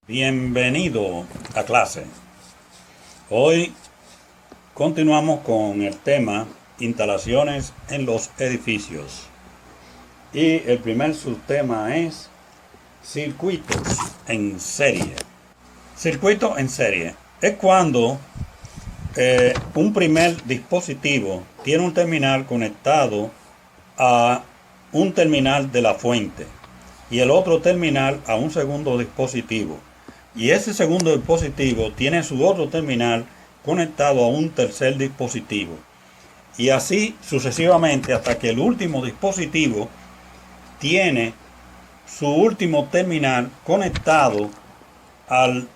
Bienvenido a clase. Hoy continuamos con el tema instalaciones en los edificios. Y el primer subtema es circuitos en serie. Circuito en serie es cuando un primer dispositivo tiene un terminal conectado a un terminal de la fuente y el otro terminal a un segundo dispositivo. Y ese segundo dispositivo tiene su otro terminal conectado a un tercer dispositivo. Y así sucesivamente hasta que el último dispositivo tiene su último terminal conectado al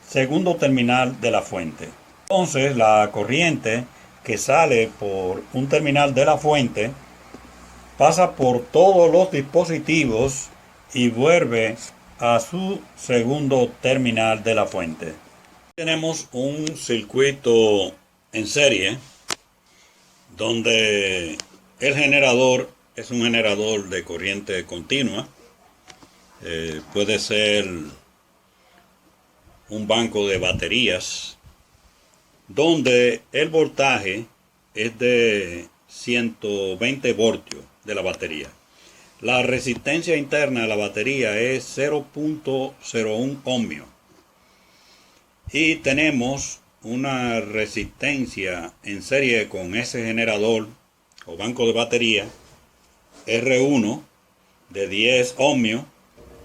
segundo terminal de la fuente. Entonces la corriente que sale por un terminal de la fuente pasa por todos los dispositivos y vuelve a su segundo terminal de la fuente. Tenemos un circuito en serie donde el generador es un generador de corriente continua. Puede ser un banco de baterías donde el voltaje es de 120 voltios de la batería. La resistencia interna de la batería es 0.01 ohmios. Y tenemos una resistencia en serie con ese generador o banco de batería R1 de 10 ohmios,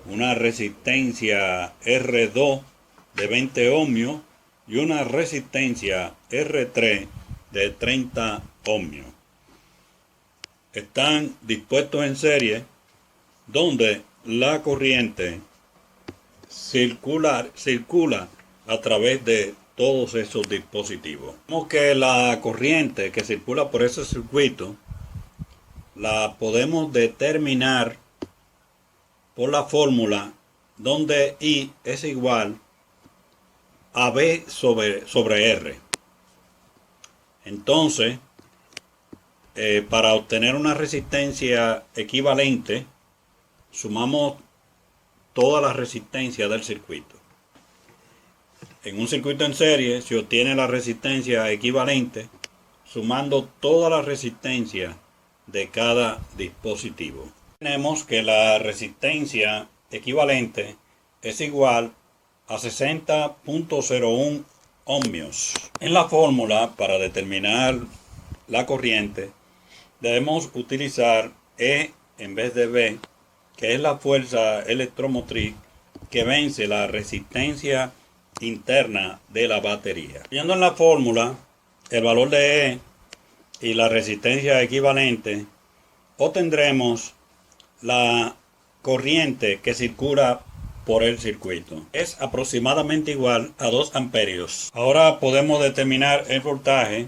una resistencia R2 de 20 ohmios y una resistencia R3 de 30 ohmios. Están dispuestos en serie donde la corriente circula a través de todos esos dispositivos. Vemos que la corriente que circula por ese circuito la podemos determinar por la fórmula donde I es igual a B sobre R. Entonces, para obtener una resistencia equivalente, sumamos toda la resistencia del circuito. En un circuito en serie se obtiene la resistencia equivalente sumando toda la resistencia de cada dispositivo. Tenemos que la resistencia equivalente es igual a 60.01 ohmios. En la fórmula para determinar la corriente debemos utilizar E en vez de B, que es la fuerza electromotriz que vence la resistencia interna de la batería. Viendo en la fórmula el valor de E y la resistencia equivalente, obtendremos la corriente que circula por el circuito. Es aproximadamente igual a 2 amperios. Ahora podemos determinar el voltaje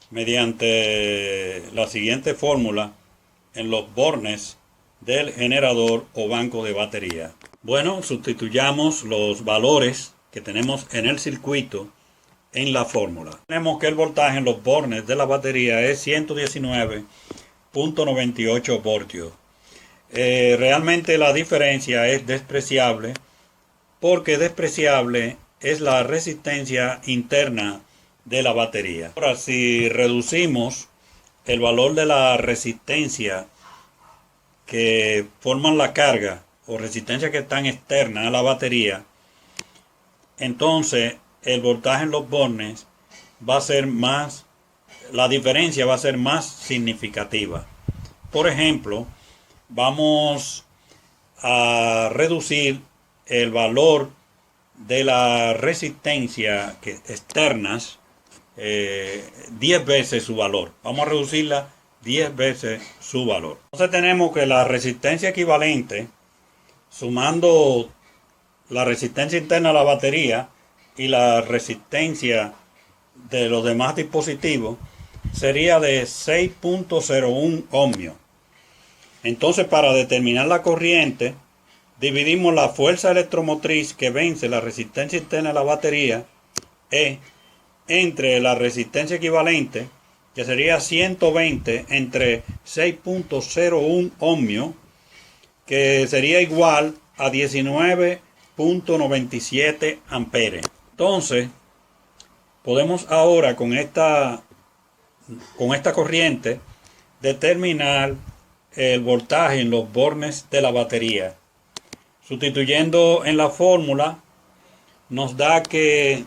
mediante la siguiente fórmula en los bornes del generador o banco de batería. Bueno, sustituyamos los valores que tenemos en el circuito en la fórmula. Tenemos que el voltaje en los bornes de la batería es 119.98 voltios. Realmente la diferencia es despreciable porque despreciable es la resistencia interna de la batería. Ahora, si reducimos el valor de la resistencia que forman la carga o resistencia que están externas a la batería, entonces el voltaje en los bornes va a ser más, la diferencia va a ser más significativa. Por ejemplo, vamos a reducir el valor de la resistencia externas 10 veces su valor. Vamos a reducirla 10 veces su valor. Entonces tenemos que la resistencia equivalente, sumando la resistencia interna a la batería y la resistencia de los demás dispositivos, sería de 6.01 ohmios. Entonces, para determinar la corriente, dividimos la fuerza electromotriz que vence la resistencia interna de la batería E entre la resistencia equivalente, que sería 120 entre 6.01 ohmios, que sería igual a 19.97 amperes. Entonces, podemos ahora con esta corriente determinar el voltaje en los bornes de la batería. Sustituyendo en la fórmula, nos da que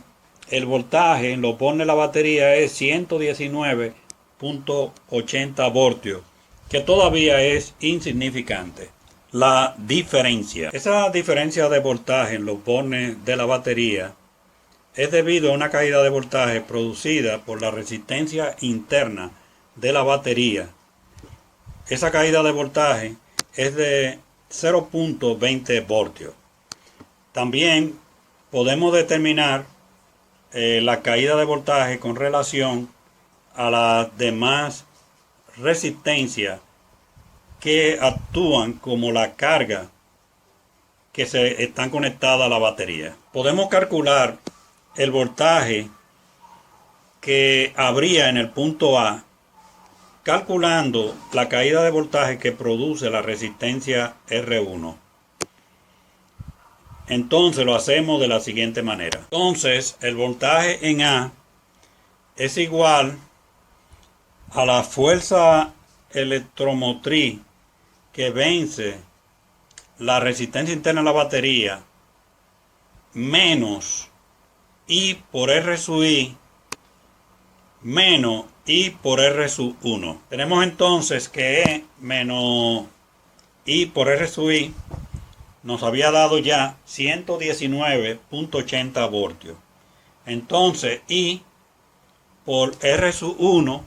el voltaje en los bornes de la batería es 119.80 voltios, que todavía es insignificante. La diferencia. Esa diferencia de voltaje en los bornes de la batería es debido a una caída de voltaje producida por la resistencia interna de la batería. Esa caída de voltaje es de 0.20 voltios. También podemos determinar la caída de voltaje con relación a las demás resistencias que actúan como la carga que se están conectadas a la batería. Podemos calcular el voltaje que habría en el punto A calculando la caída de voltaje que produce la resistencia R1. Entonces lo hacemos de la siguiente manera. Entonces el voltaje en A es igual a la fuerza electromotriz que vence la resistencia interna de la batería menos I por R sub I menos I por R sub 1. Tenemos entonces que E menos I por R sub I nos había dado ya 119.80 voltios. Entonces I por R sub 1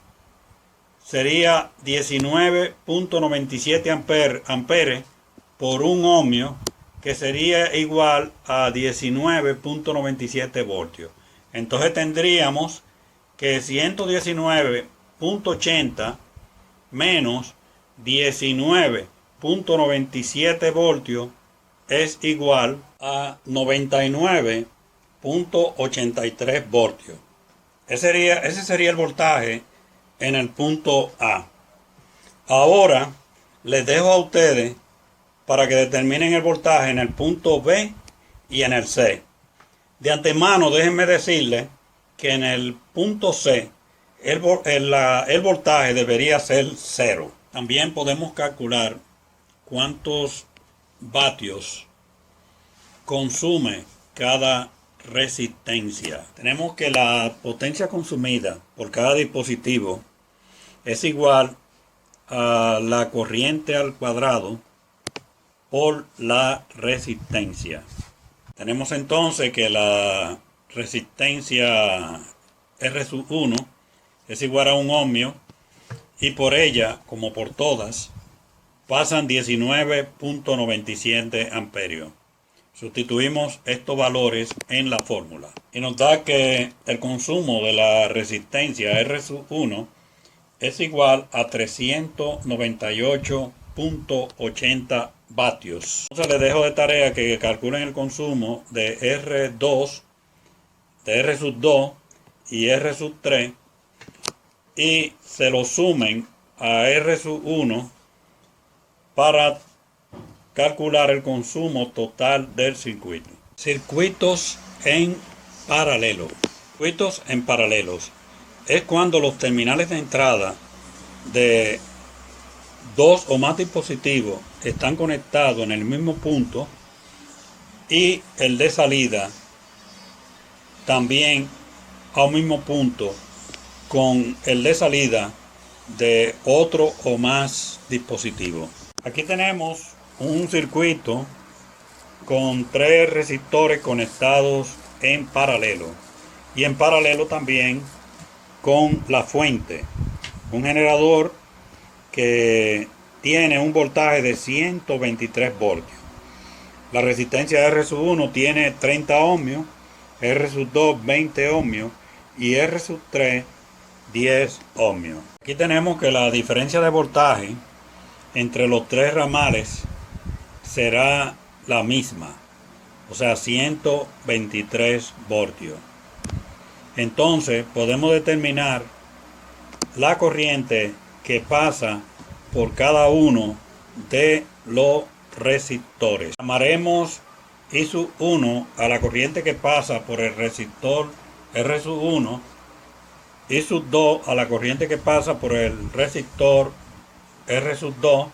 sería 19.97 amperes por un ohmio, que sería igual a 19.97 voltios. Entonces tendríamos que 119.80 menos 19.97 voltios es igual a 99.83 voltios. Ese sería el voltaje en el punto A. Ahora les dejo a ustedes para que determinen el voltaje en el punto B y en el C. De antemano déjenme decirles que en el punto C el voltaje debería ser 0. También podemos calcular cuántos vatios consume cada resistencia. Tenemos que la potencia consumida por cada dispositivo es igual a la corriente al cuadrado por la resistencia. Tenemos entonces que la resistencia R1 es igual a un ohmio y por ella, como por todas, pasan 19.97 amperios. Sustituimos estos valores en la fórmula y nos da que el consumo de la resistencia R1 es igual a 398.80 vatios. Entonces les dejo de tarea que calculen el consumo de R2, de R2 y R3 y se lo sumen a R1 para calcular el consumo total del circuito. Circuitos en paralelo. Circuitos en paralelos es cuando los terminales de entrada de dos o más dispositivos están conectados en el mismo punto y el de salida también a un mismo punto con el de salida de otro o más dispositivos. Aquí tenemos un circuito con 3 resistores conectados en paralelo y en paralelo también con la fuente, un generador que tiene un voltaje de 123 voltios. La resistencia R1 tiene 30 ohmios, R2 20 ohmios y R3 10 ohmios. Aquí tenemos que la diferencia de voltaje entre los 3 ramales será la misma, o sea 123 voltios. Entonces podemos determinar la corriente que pasa por cada uno de los resistores. Llamaremos I1 a la corriente que pasa por el resistor R1, I2 a la corriente que pasa por el resistor R2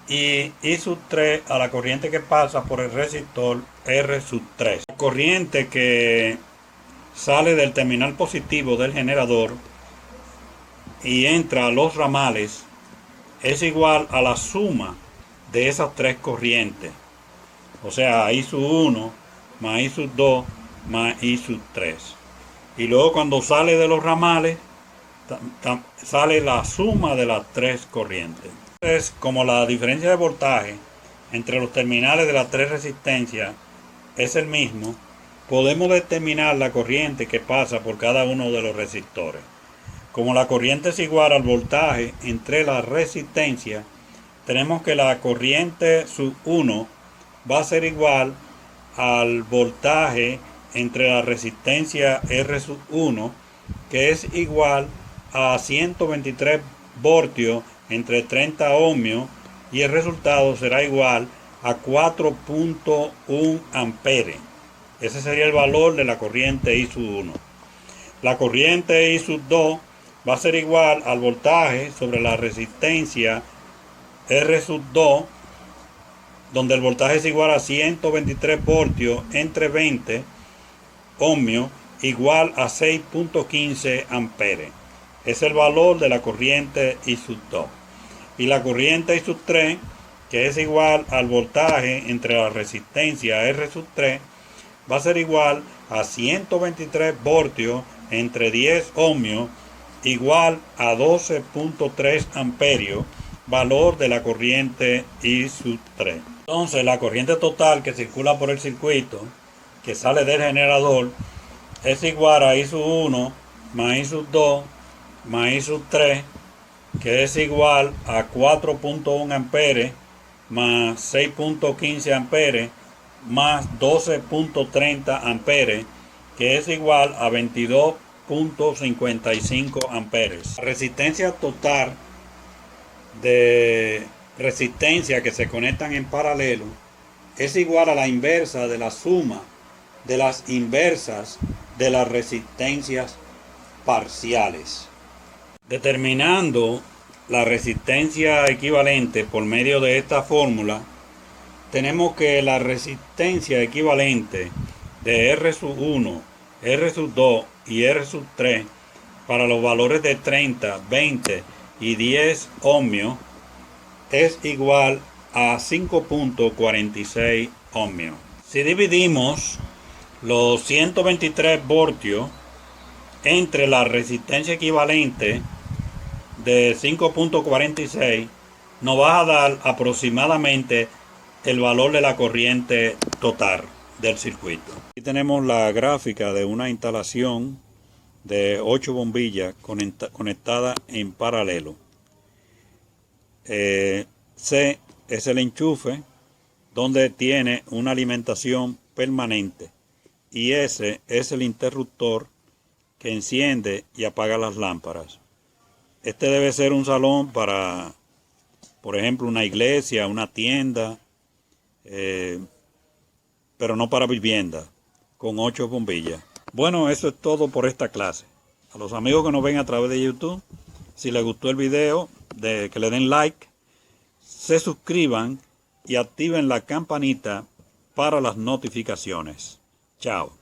y I3 a la corriente que pasa por el resistor R3. La corriente que sale del terminal positivo del generador y entra a los ramales es igual a la suma de esas tres corrientes, o sea, I1 más I2 más I3. Y luego cuando sale de los ramales sale la suma de las tres corrientes. Entonces, como la diferencia de voltaje entre los terminales de las tres resistencias es el mismo, podemos determinar la corriente que pasa por cada uno de los resistores. Como la corriente es igual al voltaje entre las resistencias, tenemos que la corriente sub 1 va a ser igual al voltaje entre la resistencia R sub 1, que es igual a 123 voltios entre 30 ohmios, y el resultado será igual a 4.1 amperes. Ese sería el valor de la corriente I sub 1. La corriente I sub 2 va a ser igual al voltaje sobre la resistencia R sub 2, donde el voltaje es igual a 123 voltios entre 20 ohmios, igual a 6.15 amperes. Es el valor de la corriente I sub 2. Y la corriente I sub 3, que es igual al voltaje entre la resistencia R sub 3, va a ser igual a 123 voltios entre 10 ohmios, igual a 12.3 amperios, valor de la corriente I sub 3. Entonces la corriente total que circula por el circuito, que sale del generador, es igual a I sub 1 más I sub 2 más I sub 3, que es igual a 4.1 amperes más 6.15 amperes más 12.30 amperes, que es igual a 22.55 amperes. La resistencia total de resistencia que se conectan en paralelo es igual a la inversa de la suma de las inversas de las resistencias parciales. Determinando la resistencia equivalente por medio de esta fórmula, tenemos que la resistencia equivalente de R sub 1, R sub 2 y R sub 3 para los valores de 30, 20 y 10 ohmios es igual a 5.46 ohmios. Si dividimos los 123 voltios entre la resistencia equivalente de 5.46, nos va a dar aproximadamente el valor de la corriente total del circuito. Aquí tenemos la gráfica de una instalación de 8 bombillas conectadas en paralelo. C es el enchufe donde tiene una alimentación permanente, y S es el interruptor que enciende y apaga las lámparas. Este debe ser un salón para, por ejemplo, una iglesia, una tienda, pero no para vivienda, con 8 bombillas. Bueno, eso es todo por esta clase. A los amigos que nos ven a través de YouTube, si les gustó el video, que le den like, se suscriban y activen la campanita para las notificaciones. Chao.